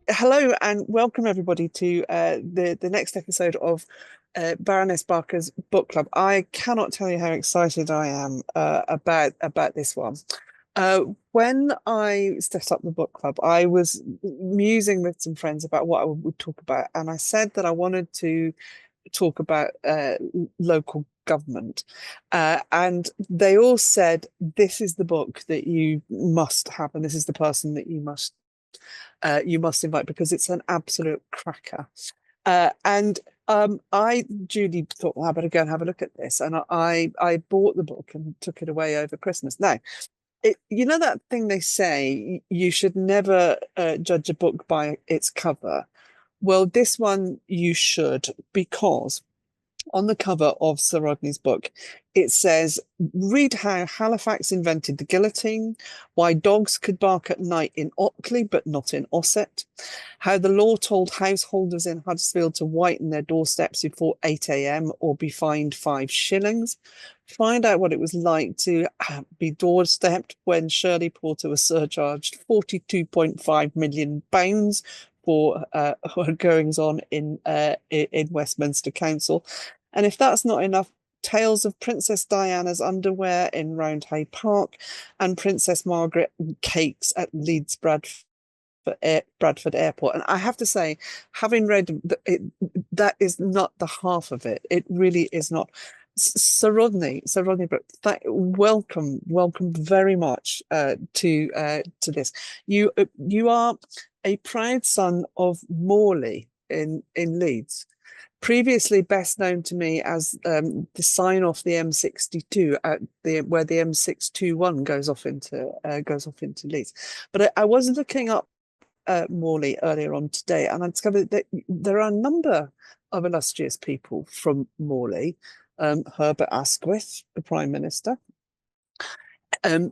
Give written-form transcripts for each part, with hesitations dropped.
Hello and welcome everybody to the next episode of Baroness Barker's book club. I cannot tell you how excited I am about this one. When I set up the book club, I was musing with some friends about what I would talk about, and I said that I wanted to talk about local government, and they all said this is the book that you must have, and this is the person that you must invite because it's an absolute cracker. And I duly thought, well, I better go and have a look at this. And I bought the book and took it away over Christmas. Now, you know that thing they say, you should never judge a book by its cover. Well, this one you should, because on the cover of Sir Rodney's book, it says, read how Halifax invented the guillotine, why dogs could bark at night in Ockley but not in Ossett, how the law told householders in Huddersfield to whiten their doorsteps before 8 a.m. or be fined 5 shillings. Find out what it was like to be doorstepped when Shirley Porter was surcharged £42.5 million for her goings on in Westminster Council. And if that's not enough, tales of Princess Diana's underwear in Roundhay Park and Princess Margaret cakes at Leeds Bradford Airport. And I have to say, having read that is not the half of it. It really is not. Sir Rodney, but welcome very much to this. You are a proud son of Morley in Leeds, previously best known to me as the sign off the M62 at where the M621 goes off into Leeds. But I was looking up Morley earlier on today, and I discovered that there are a number of illustrious people from Morley. Herbert Asquith, the Prime Minister.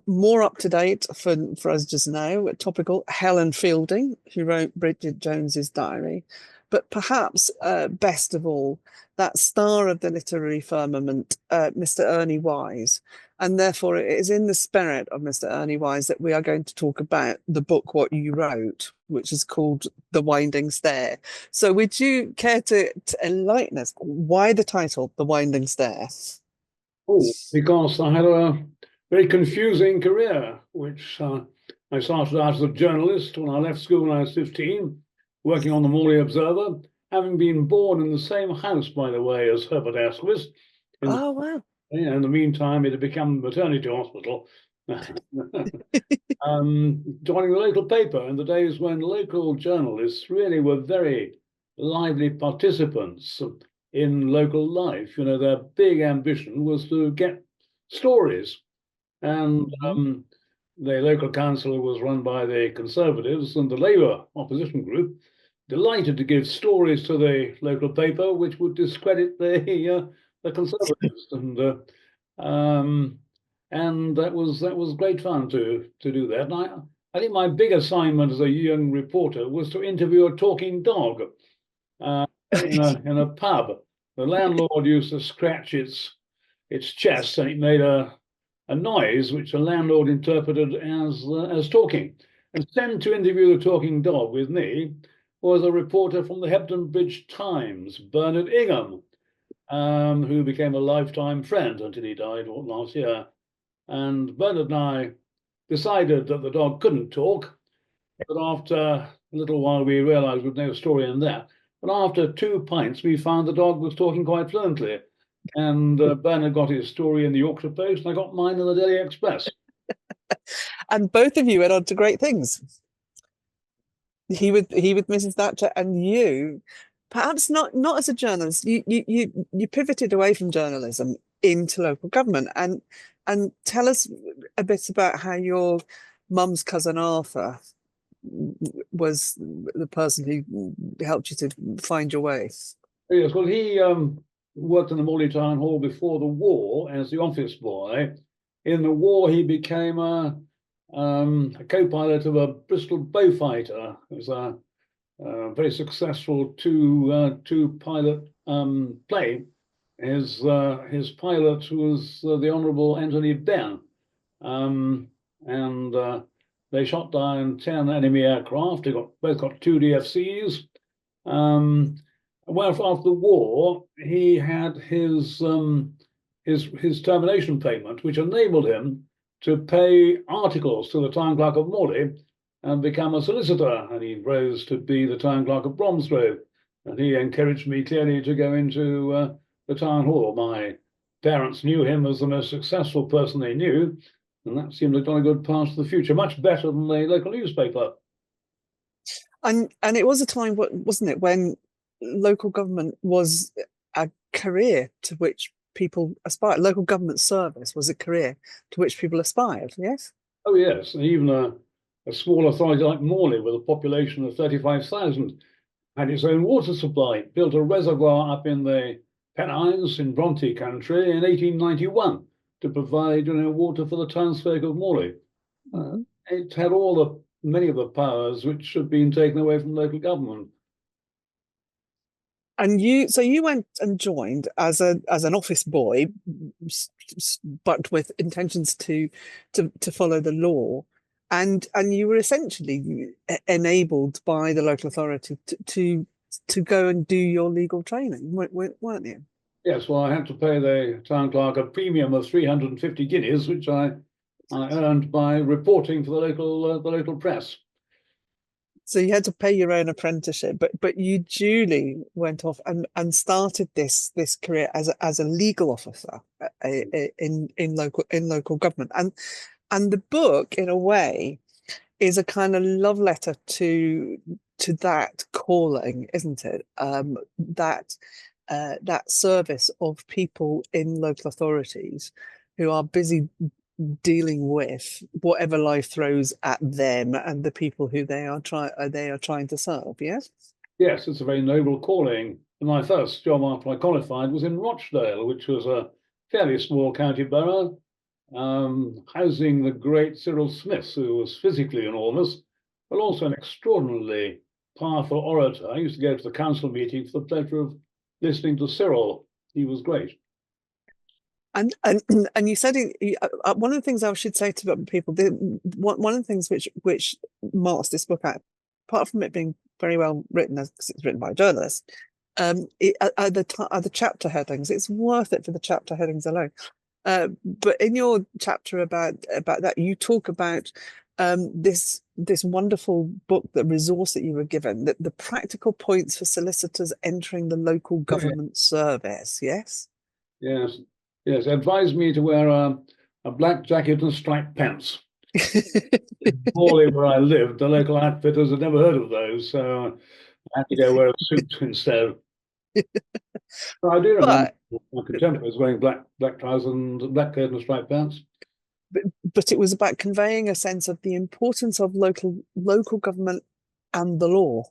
More up to date for us just now, topical, Helen Fielding, who wrote Bridget Jones's Diary. But perhaps best of all, that star of the literary firmament, Mr. Ernie Wise. And therefore, it is in the spirit of Mr. Ernie Wise that we are going to talk about the book What You Wrote, which is called The Winding Stair. So would you care to enlighten us? Why the title, The Winding Stair? Oh, because I had a very confusing career, which I started out as a journalist when I left school when I was 15, working on the Morley Observer, having been born in the same house, by the way, as Herbert Asquith. Oh, wow. In the meantime, it had become a maternity hospital. Joining the local paper in the days when local journalists really were very lively participants in local life. You know, their big ambition was to get stories. And the local council was run by the Conservatives, and the Labour opposition group delighted to give stories to the local paper which would discredit the Conservatives. And that was great fun to do that. And I think my big assignment as a young reporter was to interview a talking dog in a pub. The landlord used to scratch its chest, and it made a noise which the landlord interpreted as talking. And sent to interview the talking dog with me was a reporter from the Hebden Bridge Times, Bernard Ingham, who became a lifetime friend until he died last year. And Bernard and I decided that the dog couldn't talk, but after a little while we realized there was no story in that. But after 2 pints, we found the dog was talking quite fluently. And Bernard got his story in the Yorkshire Post, and I got mine in the Daily Express. And both of you went on to great things. He with Mrs. Thatcher, and you, perhaps not as a journalist. You pivoted away from journalism into local government, and tell us a bit about how your mum's cousin Arthur was the person who helped you to find your way. Yes, well, he worked in the Morley Town Hall before the war as the office boy. In the war, he became a co-pilot of a Bristol Beaufighter. It was a very successful two-pilot plane. His pilot was the Honourable Anthony Benn, and They shot down 10 enemy aircraft. They both got 2 DFCs. Well, after the war, he had his termination payment, which enabled him to pay articles to the town clerk of Morley and become a solicitor. And he rose to be the town clerk of Bromsgrove. And he encouraged me clearly to go into the town hall. My parents knew him as the most successful person they knew, and that seemed like a good path to the future, much better than the local newspaper. And it was a time, wasn't it, when local government was a career to which people aspired. Local government service was a career to which people aspired. Yes. Oh yes, and even a small authority like Morley, with a population of 35,000, had its own water supply. Built a reservoir up in the Pennines in Bronte country in 1891 to provide, water for the townsfolk of Morley. It had many of the powers which had been taken away from local government. And you went and joined as an office boy, but with intentions to follow the law, and you were essentially enabled by the local authority to go and do your legal training, weren't you? Yes, well, I had to pay the town clerk a premium of 350 guineas, which I earned by reporting for the local press. So you had to pay your own apprenticeship, but you duly went off and started this career as a legal officer in local government, and the book, in a way, is a kind of love letter to that calling, isn't it? That service of people in local authorities who are busy dealing with whatever life throws at them and the people who they are trying to serve. Yes. Yes, it's a very noble calling. And my first job after I qualified was in Rochdale, which was a fairly small county borough, housing the great Cyril Smith, who was physically enormous, but also an extraordinarily powerful orator. I used to go to the council meeting for the pleasure of listening to Cyril. He was great. And you said one of the things I should say to people, one of the things which marks this book out, apart from it being very well written, because it's written by a journalist, are the chapter headings. It's worth it for the chapter headings alone. But in your chapter about that, you talk about this wonderful book, the resource that you were given, the practical points for solicitors entering the local government service. Yes. Yes. Yes, advised me to wear a black jacket and striped pants. In Morley, where I lived, the local outfitters had never heard of those, so I had to go wear a suit instead. So I do remember my contemporaries wearing black trousers and black coat and striped pants. But it was about conveying a sense of the importance of local government and the law,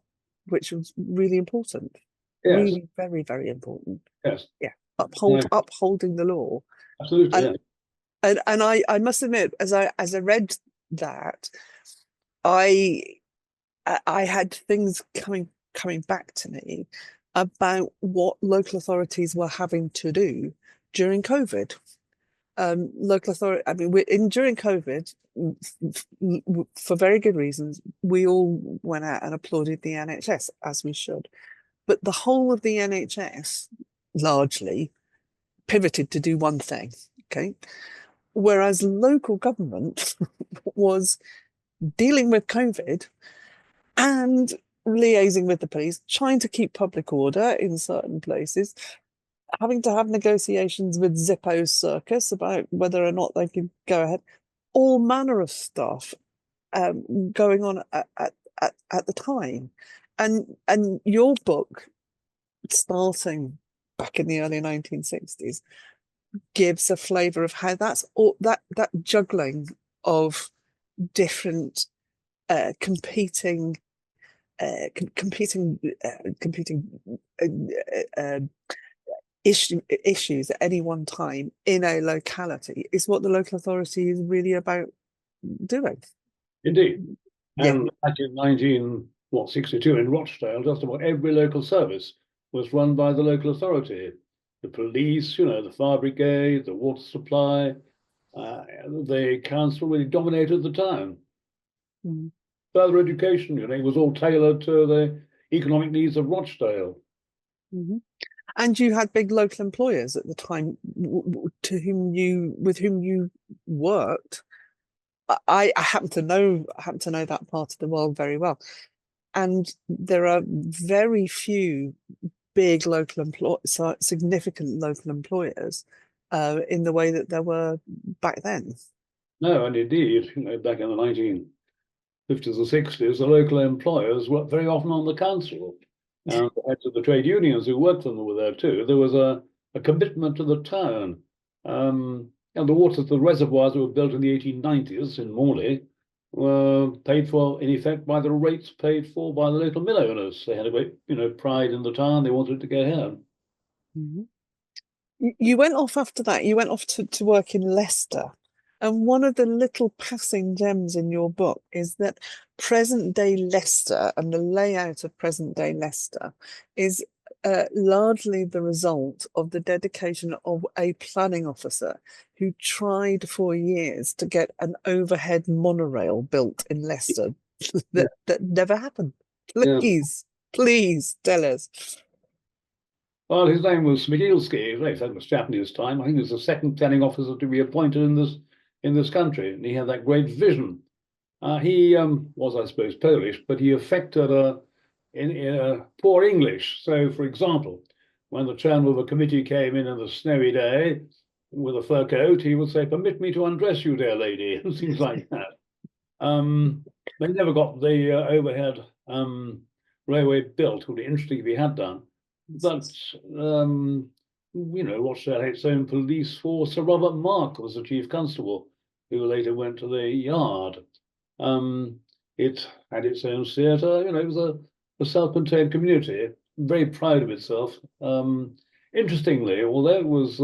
which was really important. Yes. Really, very, very important. Yes. Yeah. Upholding the law. Absolutely. And I must admit, as I read that, I had things coming back to me about what local authorities were having to do during COVID. Local authority, I mean, during COVID, for very good reasons, we all went out and applauded the NHS, as we should. But the whole of the NHS largely pivoted to do one thing, okay? Whereas local government was dealing with COVID and liaising with the police, trying to keep public order in certain places, having to have negotiations with Zippo's circus about whether or not they could go ahead, all manner of stuff going on at the time. And your book, starting back in the early 1960s, gives a flavour of how that's all that juggling of different competing issues at any one time in a locality is what the local authority is really about doing. Indeed. Yeah. And back in 1962 in Rochdale, just about every local service was run by the local authority. The police, the fire brigade, the water supply, the council really dominated the town. Mm. Further education, it was all tailored to the economic needs of Rochdale. Mhm. And you had big local employers at the time with whom you worked. I happen to know that part of the world very well. And there are very few big significant local employers in the way that there were back then. No, and indeed, back in the 1950s and 60s, the local employers were very often on the council. And the heads of the trade unions who worked for them were there too. There was a commitment to the town. And the waters of the reservoirs that were built in the 1890s in Morley were paid for, in effect, by the rates paid for by the local mill owners. They had a great, pride in the town. They wanted to go home. Mhm. You went off after that. You went off to work in Leicester. And one of the little passing gems in your book is that present day Leicester and the layout of present day Leicester is largely the result of the dedication of a planning officer who tried for years to get an overhead monorail built in Leicester that never happened. Yeah. Please tell us. Well, his name was Michielski. That was Japanese time. I think he was the second planning officer to be appointed in this country, and he had that great vision. He was, I suppose, Polish, but he affected in poor English. So, for example, when the chairman of the committee came in on a snowy day with a fur coat, he would say, "Permit me to undress you, dear lady," and things like that. They never got the overhead railway built. It would be interesting if he had done. But Rochdale had its own police force. Sir Robert Mark was the chief constable, who later went to the yard. It had its own theatre. It was a self-contained community, very proud of itself. Interestingly, although it was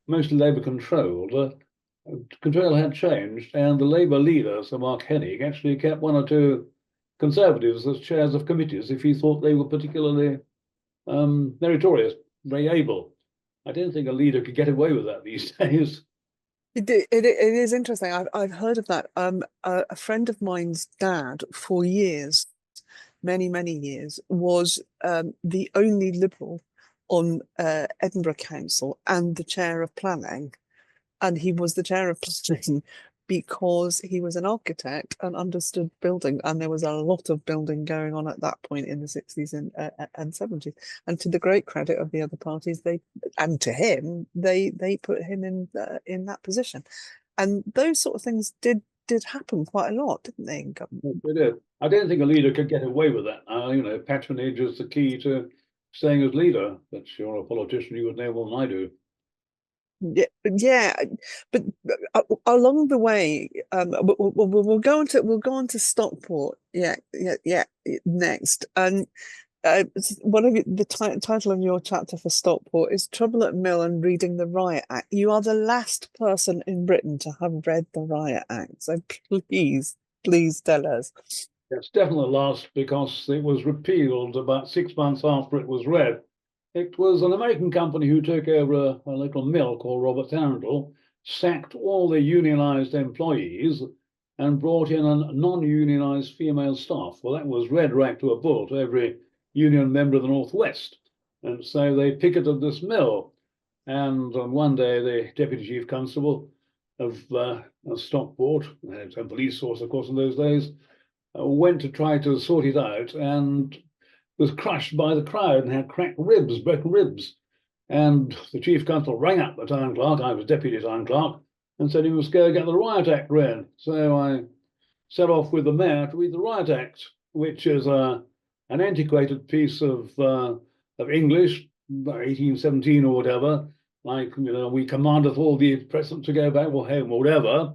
mostly Labour controlled, control had changed, and the Labour leader, Sir Mark Hennig, actually kept one or two Conservatives as chairs of committees if he thought they were particularly meritorious, very able. I don't think a leader could get away with that these days. It is interesting. I've heard of that. A friend of mine's dad for years, many years, was the only Liberal on Edinburgh Council and the chair of planning. And he was the chair of planning because he was an architect and understood building, and there was a lot of building going on at that point in the 60s and 70s. And to the great credit of the other parties, and to him, they put him in that position. And those sort of things did happen quite a lot, didn't they, in government? They did. I don't think a leader could get away with that. Patronage is the key to staying as leader. But you're a politician, you would know more than I do. Yeah, but along the way, we'll go on to Stockport. Yeah, next. And one of the title of your chapter for Stockport is "Trouble at Mill and Reading the Riot Act." You are the last person in Britain to have read the Riot Act, so please tell us. It's definitely last because it was repealed about 6 months after it was read. It was an American company who took over a local mill called Robert Arundel, sacked all the unionized employees, and brought in a non-unionized female staff. Well, that was read right to a bull to every union member of the Northwest. And so they picketed this mill. And on one day, the deputy chief constable of Stockport, had its own police force, of course, in those days, went to try to sort it out and was crushed by the crowd and had cracked ribs, broken ribs. And the chief constable rang up the town clerk, I was deputy town clerk, and said he must go get the Riot Act read. So I set off with the mayor to read the Riot Act, which is an antiquated piece of English, 1817 or whatever, like, we commandeth all the present to go back or home or whatever.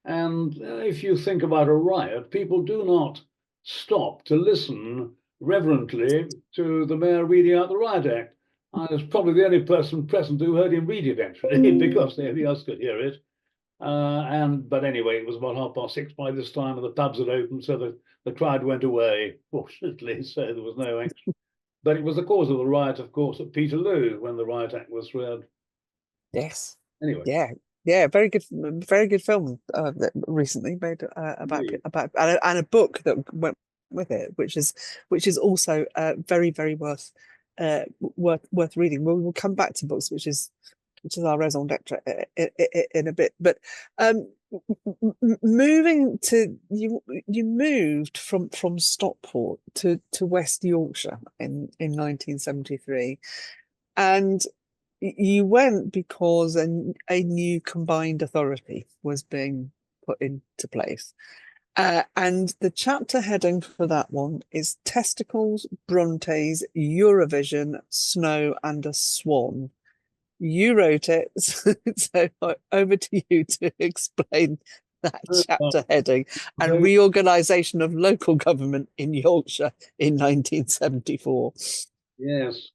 And if you think about a riot, people do not stop to listen reverently to the mayor reading out the Riot Act. I was probably the only person present who heard him read it, actually, because nobody else could hear it. But anyway, it was about 6:30 by this time, and the pubs had opened, so the crowd went away, fortunately, so there was no action. But it was the cause of the riot, of course, at Peterloo when the Riot Act was read. Yes. Anyway. Yeah. Yeah, very good film that recently made Indeed. about and a book that went with it, which is also very worth reading. We'll come back to books, which is our raison d'etre in a bit. But moving to you moved from Stockport to West Yorkshire in 1973, and you went because a new combined authority was being put into place. And the chapter heading for that one is Testicles, Brontes, Eurovision, Snow and a Swan. You wrote it, so over to you to explain that chapter heading and reorganisation of local government in Yorkshire in 1974. Yes.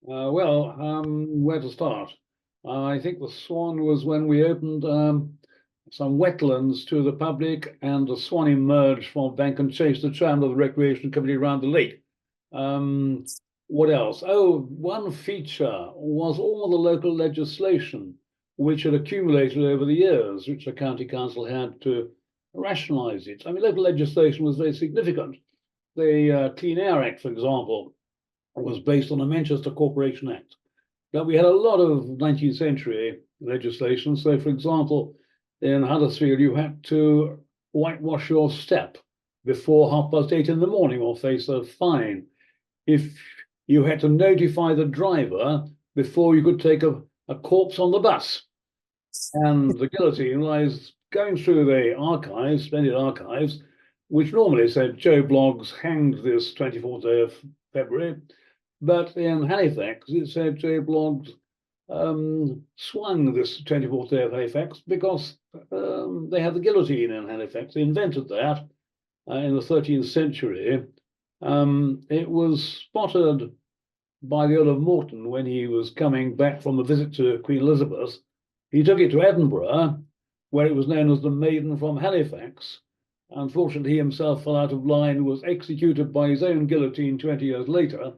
Where to start? I think the Swan was when we opened some wetlands to the public, and the swan emerged from bank and chased the tram of the recreation committee around the lake. What else? Oh, one feature was all the local legislation which had accumulated over the years, which the county council had to rationalise it. I mean, local legislation was very significant. The Clean Air Act, for example, was based on the Manchester Corporation Act. But we had a lot of 19th century legislation. So, for example, in Huddersfield, you had to whitewash your step before 8:30 in the morning or face a fine. If you had to notify the driver before you could take a corpse on the bus. And the guillotine lies going through the archives, splendid archives, which normally said Joe Bloggs hanged this 24th day of February. But in Halifax, it said Joe Bloggs swung this 24th day of Halifax because they had the guillotine in Halifax. They invented that in the 13th century. It was spotted by the Earl of Morton when he was coming back from a visit to Queen Elizabeth. He took it to Edinburgh, where it was known as the Maiden from Halifax. Unfortunately, he himself fell out of line, was executed by his own guillotine 20 years later.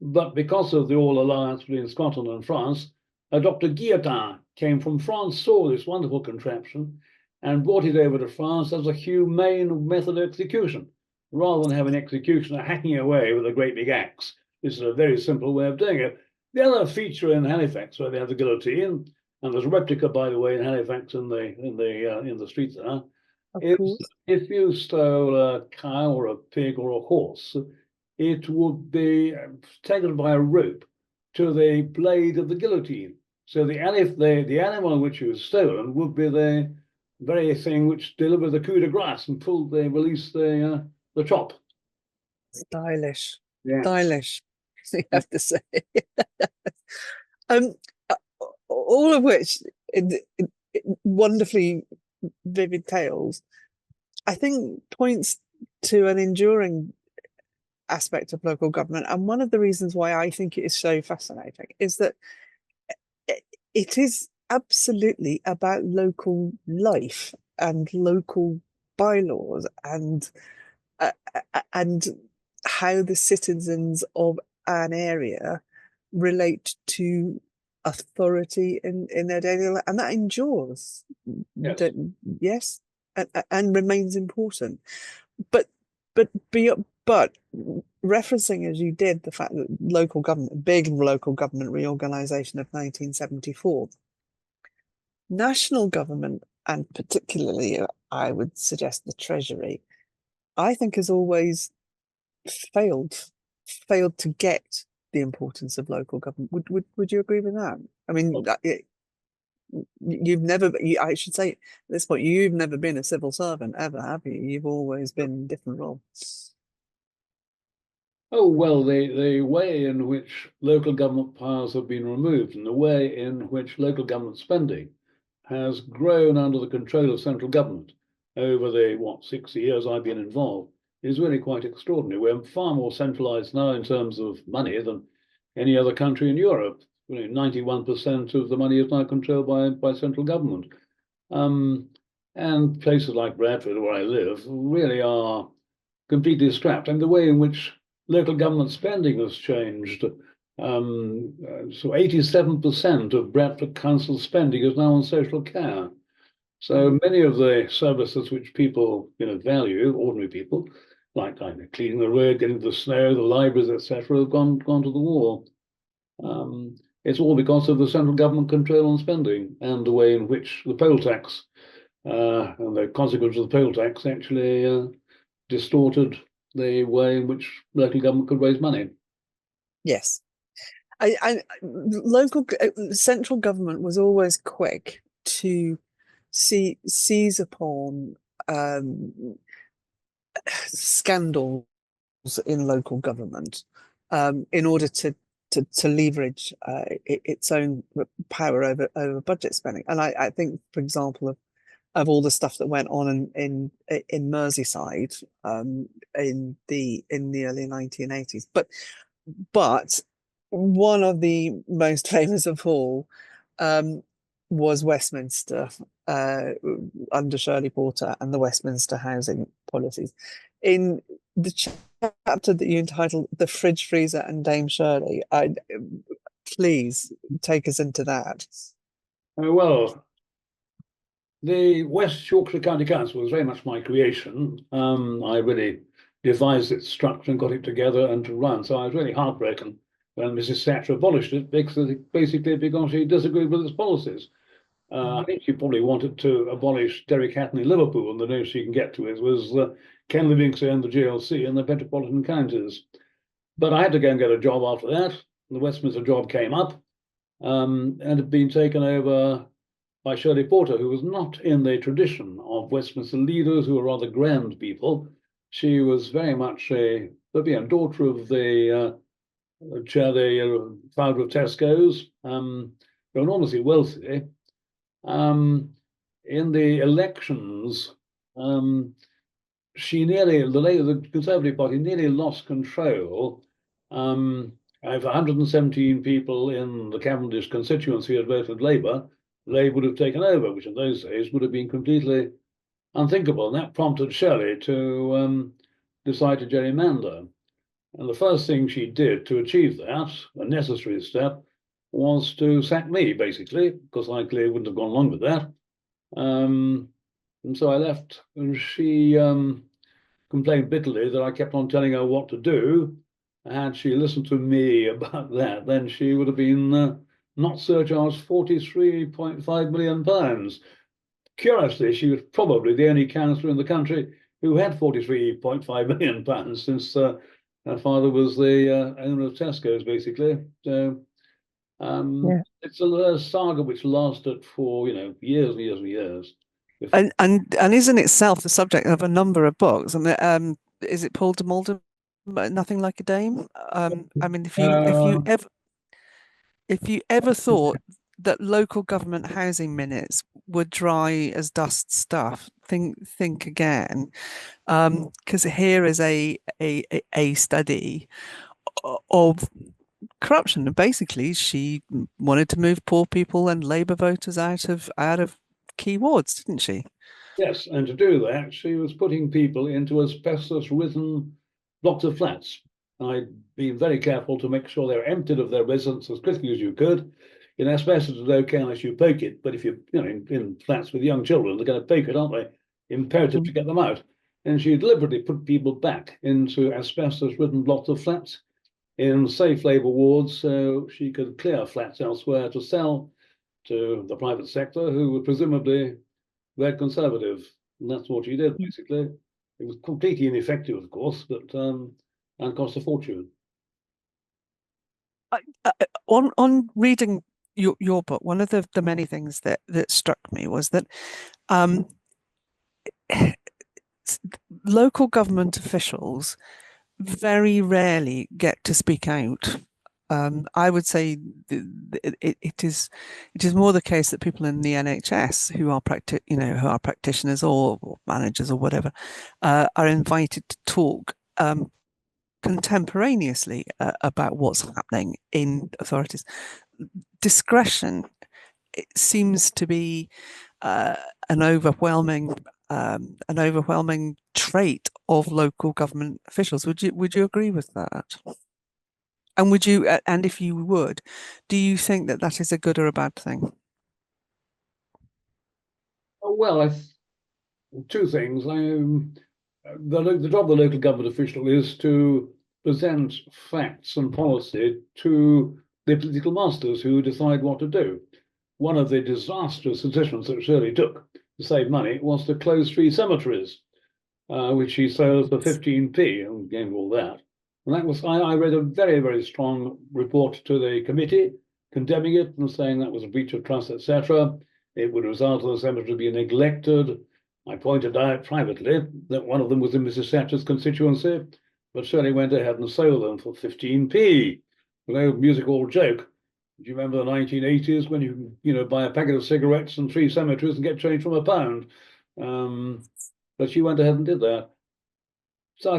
But because of the all alliance between Scotland and France, a Dr. Guillotin came from France, saw this wonderful contraption, and brought it over to France as a humane method of execution. Rather than have an executioner hacking away with a great big axe, this is a very simple way of doing it. The other feature in Halifax, where they have the guillotine, and there's a replica, by the way, in Halifax in the street there, is if you stole a cow or a pig or a horse, it would be taken by a rope to the blade of the guillotine. So the animal which was stolen would be the very thing which delivered the coup de grace and released the chop. Stylish, yeah. Stylish, you have to say. All of which in wonderfully vivid tales, I think points to an enduring aspect of local government. And one of the reasons why I think it is so fascinating is that it is absolutely about local life and local bylaws and how the citizens of an area relate to authority in their daily life, and that endures. Yes, and remains important. But referencing as you did the fact that local government, big local government reorganisation of 1974, national government, and particularly I would suggest the Treasury, I think has always failed to get the importance of local government. Would you agree with that? I mean, you've never, I should say at this point, you've never been a civil servant ever, have you? You've always been in different roles. Oh, well, the way in which local government powers have been removed and the way in which local government spending has grown under the control of central government over the, 60 years I've been involved is really quite extraordinary. We're far more centralized now in terms of money than any other country in Europe. 91% of the money is now controlled by central government. And places like Bradford, where I live, really are completely strapped. And the way in which local government spending has changed. So 87% of Bradford Council spending is now on social care. So many of the services which people, value, ordinary people, like cleaning the road, getting the snow, the libraries, etc., have gone to the wall. It's all because of the central government control on spending and the way in which the poll tax and the consequence of the poll tax actually distorted the way in which local government could raise money. Yes. Central government was always quick to seize upon scandals in local government in order to leverage its own power over budget spending. And I think, for example, of all the stuff that went on in Merseyside in the early 1980s, but one of the most famous of all was Westminster under Shirley Porter and the Westminster housing policies. In the chapter that you entitled "The Fridge Freezer and Dame Shirley," please take us into that. Well, the West Yorkshire County Council was very much my creation. I really devised its structure and got it together and to run. So I was really heartbroken when Mrs. Thatcher abolished it, basically because she disagreed with its policies. I think she probably wanted to abolish Derek Hatton in Liverpool, and the nearest she can get to it was Ken Livingstone and the GLC in the metropolitan counties. But I had to go and get a job after that. The Westminster job came up and had been taken over by Shirley Porter, who was not in the tradition of Westminster leaders who were rather grand people. She was very much a daughter of the chair, the founder of Tesco's, enormously wealthy. In the elections, the Conservative Party nearly lost control. If 117 people in the Cavendish constituency had voted Labour, they would have taken over, which in those days would have been completely unthinkable. And that prompted Shirley to decide to gerrymander. And the first thing she did to achieve that, a necessary step, was to sack me, basically, because I clearly wouldn't have gone along with that. And so I left, and she complained bitterly that I kept on telling her what to do. Had she listened to me about that, then she would have been not surcharged £43.5 million. Curiously, she was probably the only councillor in the country who had £43.5 million, since her father was the owner of Tesco's, basically. So it's a saga which lasted for years and years and years. And is in itself the subject of a number of books. And is it Paul de Malden? Nothing Like a Dame. I mean, if you ever thought that local government housing minutes were dry as dust stuff, think again, because here is a study of corruption. And basically, she wanted to move poor people and Labour voters out of key wards, didn't she? Yes, and to do that, she was putting people into asbestos-ridden blocks of flats. I'd been very careful to make sure they were emptied of their residence as quickly as you could. In asbestos is okay unless you poke it, but if you're in flats with young children, they're going to poke it, aren't they? Imperative to get them out. And she deliberately put people back into asbestos-ridden blocks of flats in safe Labour wards, so she could clear flats elsewhere to sell to the private sector, who were presumably very conservative. And that's what she did, basically. It was completely ineffective, of course, but and cost a fortune. On reading your book, one of the many things that struck me was that local government officials very rarely get to speak out. I would say it is more the case that people in the NHS who are practitioners or managers or whatever are invited to talk contemporaneously about what's happening in authorities. Discretion, it seems to be an overwhelming trait of local government officials. Would you agree with that? And and if you would, do you think that is a good or a bad thing? Well, two things. The job of the local government official is to present facts and policy to the political masters who decide what to do. One of the disastrous decisions that Shirley took to save money was to close 3 cemeteries, which she sold for 15p and gained all that. And that was, I read a very, very strong report to the committee condemning it and saying that was a breach of trust, etc. It would result in the cemetery being neglected. I pointed out privately that one of them was in Mrs. Thatcher's constituency, but Shirley went ahead and sold them for 15p. An old music-hall joke. Do you remember the 1980s when you buy a packet of cigarettes and 3 cemeteries and get change from a pound? But she went ahead and did that. So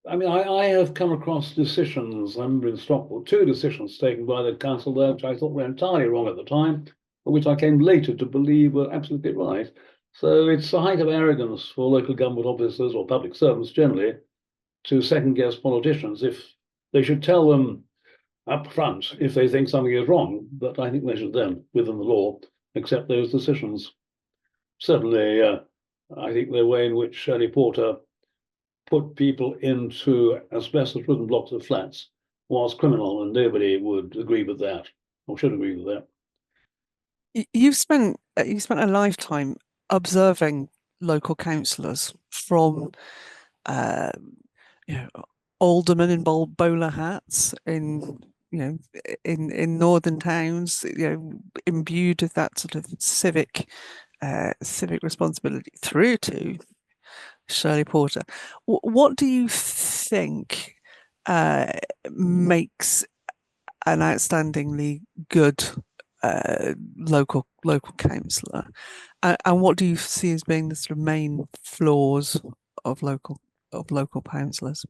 I have come across decisions, I remember in Stockport, 2 decisions taken by the council there, which I thought were entirely wrong at the time, but which I came later to believe were absolutely right. So it's a height of arrogance for local government officers or public servants generally to second guess politicians. If they should tell them up front if they think something is wrong, but I think they should then, within the law, accept those decisions. Certainly, I think the way in which Shirley Porter put people into asbestos-ridden blocks of flats was criminal, and nobody would agree with that, or should agree with that. You've spent a lifetime observing local councillors from aldermen in bowler hats in northern towns, imbued with that sort of civic responsibility, through to Shirley Porter. What do you think makes an outstandingly good local councillor, and what do you see as being the sort of main flaws of local councillors?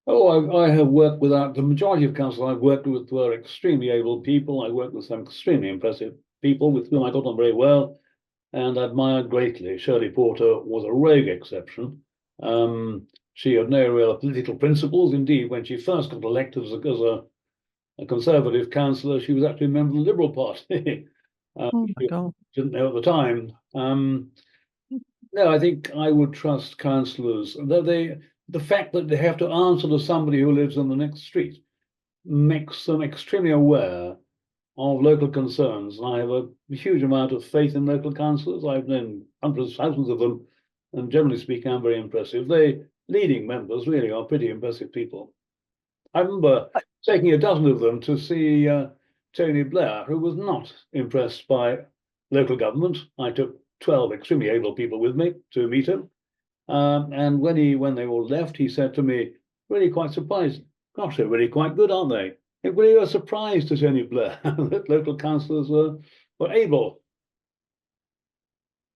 Oh, I have worked with the majority of councillors I've worked with were extremely able people. I worked with some extremely impressive people with whom I got on very well and admired greatly. Shirley Porter was a rogue exception. She had no real political principles. Indeed, when she first got elected as a Conservative councillor, she was actually a member of the Liberal Party. Oh my God. Didn't know at the time. No, I think I would trust councillors. The fact that they have to answer to somebody who lives on the next street makes them extremely aware of local concerns. And I have a huge amount of faith in local councillors. I've known hundreds, thousands of them, and generally speaking, I'm very impressive. The leading members really are pretty impressive people. I remember taking a dozen of them to see Tony Blair, who was not impressed by local government. I took 12 extremely able people with me to meet him. And when they all left, he said to me, really quite surprised, gosh, they're really quite good, aren't they? It really was a surprise to Tony Blair that local councillors were able.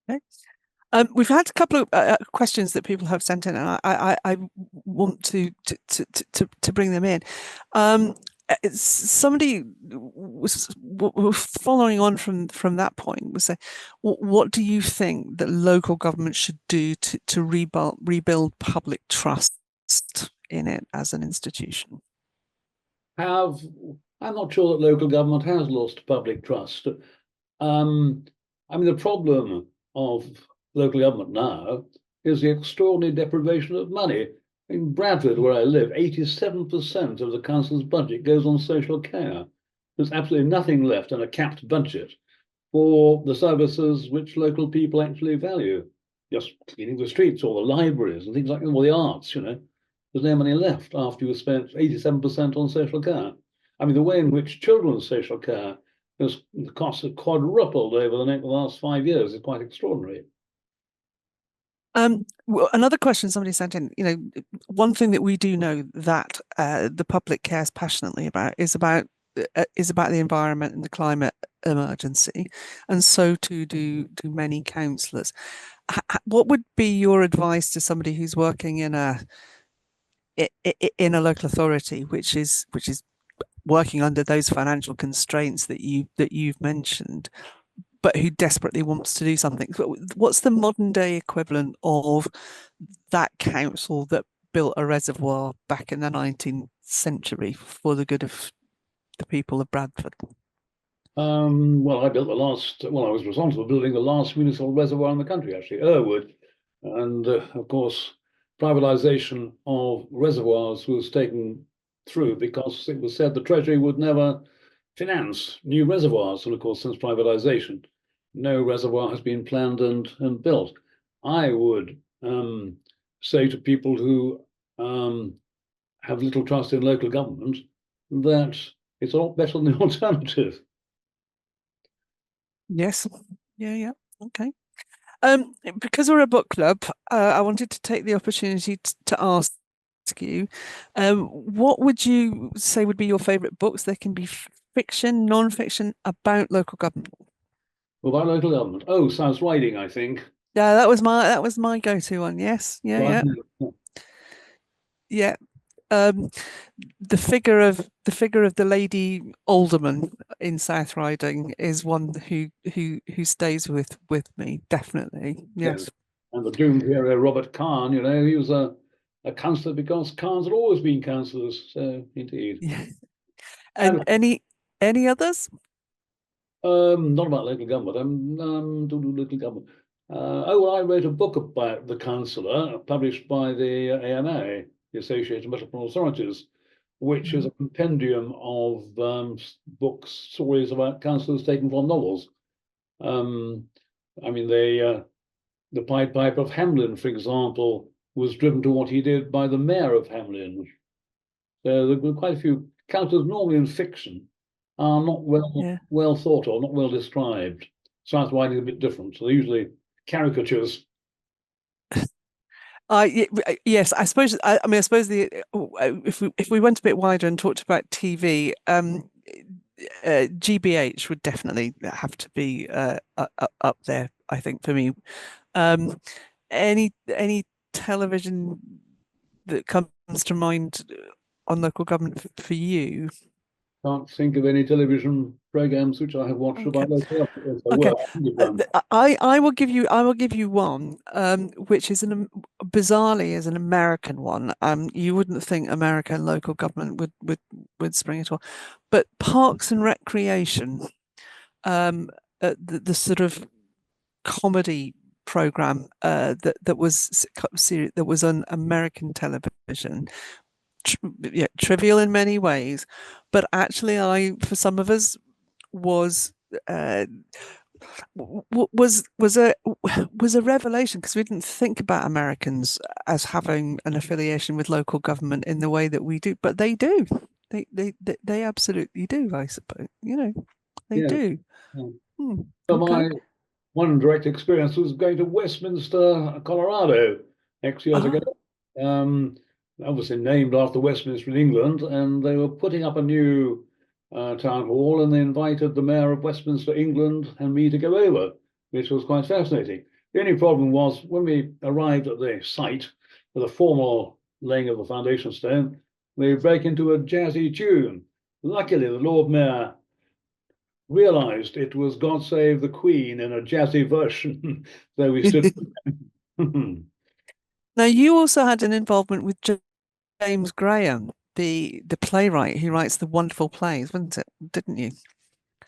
Okay. We've had a couple of questions that people have sent in, and I want to bring them in. Somebody was following on from that point, was saying, what do you think that local government should do to rebuild public trust in it as an institution? I'm not sure that local government has lost public trust. The problem of local government now is the extraordinary deprivation of money. In Bradford, where I live, 87% of the council's budget goes on social care. There's absolutely nothing left in a capped budget for the services which local people actually value. Just cleaning the streets or the libraries and things like that, or the arts, There's no money left after you've spent 87% on social care. The way in which children's social care, the costs have quadrupled over the last 5 years is quite extraordinary. Another question somebody sent in, one thing that we do know that the public cares passionately about is about the environment and the climate emergency, and so too do many councillors. What would be your advice to somebody who's working in a local authority which is working under those financial constraints that you've mentioned, but who desperately wants to do something? What's the modern day equivalent of that council that built a reservoir back in the 19th century for the good of the people of Bradford? Well, I built the last. Well, I was responsible for building the last municipal reservoir in the country, actually, Irwood, and of course, privatisation of reservoirs was taken through because it was said the Treasury would never finance new reservoirs, and of course, since privatisation, no reservoir has been planned and built. I would say to people who have little trust in local government that it's a lot better than the alternative. Yes. Yeah. Okay. Because we're a book club, I wanted to take the opportunity to ask you, what would you say would be your favourite books? They can be fiction, non-fiction, about local government. Well, by local government. Oh, South Riding, I think. Yeah, that was my go-to one. Yes. Yeah. Right. Yeah. Um, the figure of the lady alderman in South Riding is one who stays with me, definitely. Yes. Yes. And the doomed hero, Robert Kahn, he was a councillor because Kahns had always been councillors. So, indeed. Yeah. And And any others? not about local government. Local government. Well, I wrote a book about the councillor published by the AMA, the Association of Metropolitan Authorities, which is a compendium of books, stories about councillors taken from novels. I mean, the Pied Piper of Hamelin, for example, was driven to what he did by the mayor of Hamelin. So there were quite a few councillors, normally in fiction, are not well thought of, not well described. South Riding is a bit different. So they're usually caricatures. Yes, I suppose. I suppose if we went a bit wider and talked about TV, GBH would definitely have to be up there, I think, for me. Any television that comes to mind on local government for you? Can't think of any television programs which I have watched about local government. Okay. Well, I will give you one, which is bizarrely is an American one. You wouldn't think American local government would spring at all, but Parks and Recreation, the sort of comedy program that was on American television. Yeah, trivial in many ways, but actually, for some of us, was was a revelation because we didn't think about Americans as having an affiliation with local government in the way that we do, but they do. They absolutely do, I suppose. They yeah. do. Yeah. Hmm, So okay. my one direct experience was going to Westminster, Colorado, X years ago. Obviously named after Westminster in England, and they were putting up a new town hall, and they invited the mayor of Westminster, England, and me to go over, which was quite fascinating. The only problem was when we arrived at the site for the formal laying of the foundation stone, they break into a jazzy tune. Luckily, the Lord Mayor realized it was God Save the Queen in a jazzy version, so we stood. Now, you also had an involvement with James Graham, the playwright who writes the wonderful plays, wasn't it? Didn't you?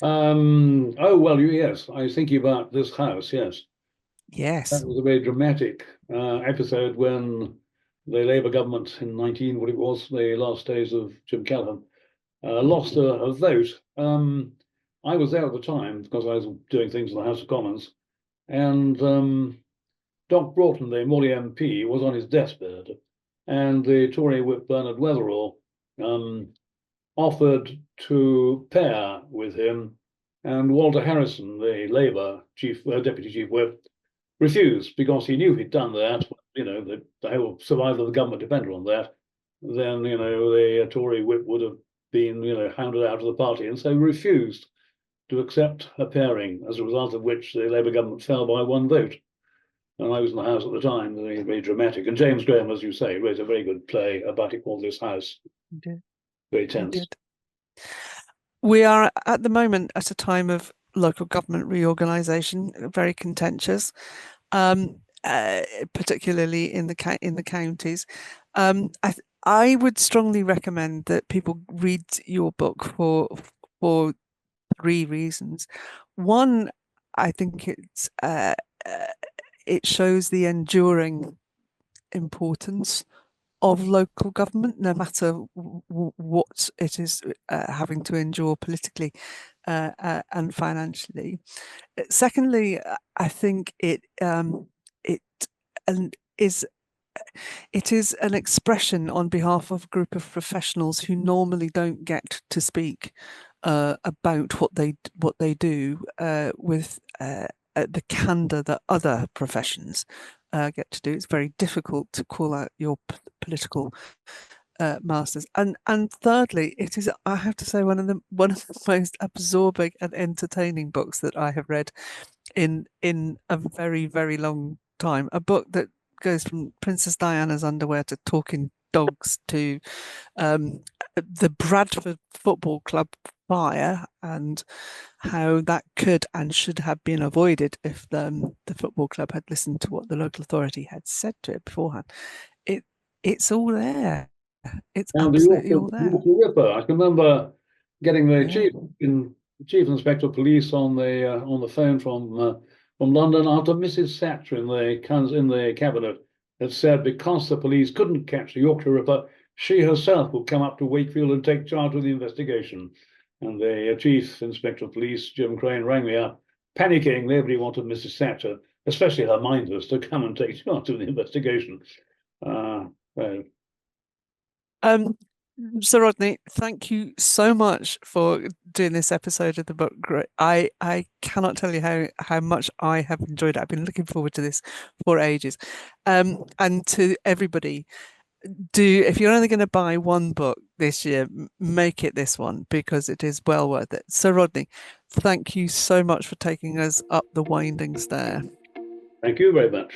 Oh well, yes. I was thinking about this house. Yes, Yes. that was a very dramatic episode when the Labour government in what it was, the last days of Jim Callaghan, lost a vote. I was there at the time because I was doing things in the House of Commons, and Doc Broughton, the Morley MP, was on his deathbed, and the Tory whip Bernard Weatherall offered to pair with him, and Walter Harrison, the Labour deputy chief whip, refused because he knew he'd done that. The whole survival of the government depended on that. Then the Tory whip would have been hounded out of the party, and so refused to accept a pairing, as a result of which the Labour government fell by one vote. And I was in the House at the time, very dramatic. And James Graham, as you say, wrote a very good play about it called This House. Very tense. We are at the moment at a time of local government reorganisation, very contentious, particularly in the counties. I would strongly recommend that people read your book for three reasons. One, I think it shows the enduring importance of local government, no matter what it is having to endure politically and financially. Secondly, I think it is it is an expression on behalf of a group of professionals who normally don't get to speak about what they do with the candor that other professions get to do. It's very difficult to call out your political masters. And thirdly, it is, I have to say, one of the most absorbing and entertaining books that I have read in a very, very long time. A book that goes from Princess Diana's underwear to talking dogs to the Bradford Football Club fire and how that could and should have been avoided if the football club had listened to what the local authority had said to it beforehand. It's all there. It's Now, absolutely all there. Yorkshire Ripper, I can remember getting the Yeah. chief inspector of police on the phone from London after Mrs. Thatcher in the cabinet had said because the police couldn't catch the Yorkshire Ripper, she herself would come up to Wakefield and take charge of the investigation. And the chief inspector of police, Jim Crane, rang me up, panicking. Nobody wanted Mrs. Thatcher, especially her minders, to come and take charge of the investigation. Well, So Rodney, thank you so much for doing this episode of the book. I cannot tell you how much I have enjoyed it. I've been looking forward to this for ages. And to everybody, if you're only going to buy one book this year, make it this one because it is well worth it. So Rodney, thank you so much for taking us up the winding stair. thank you very much.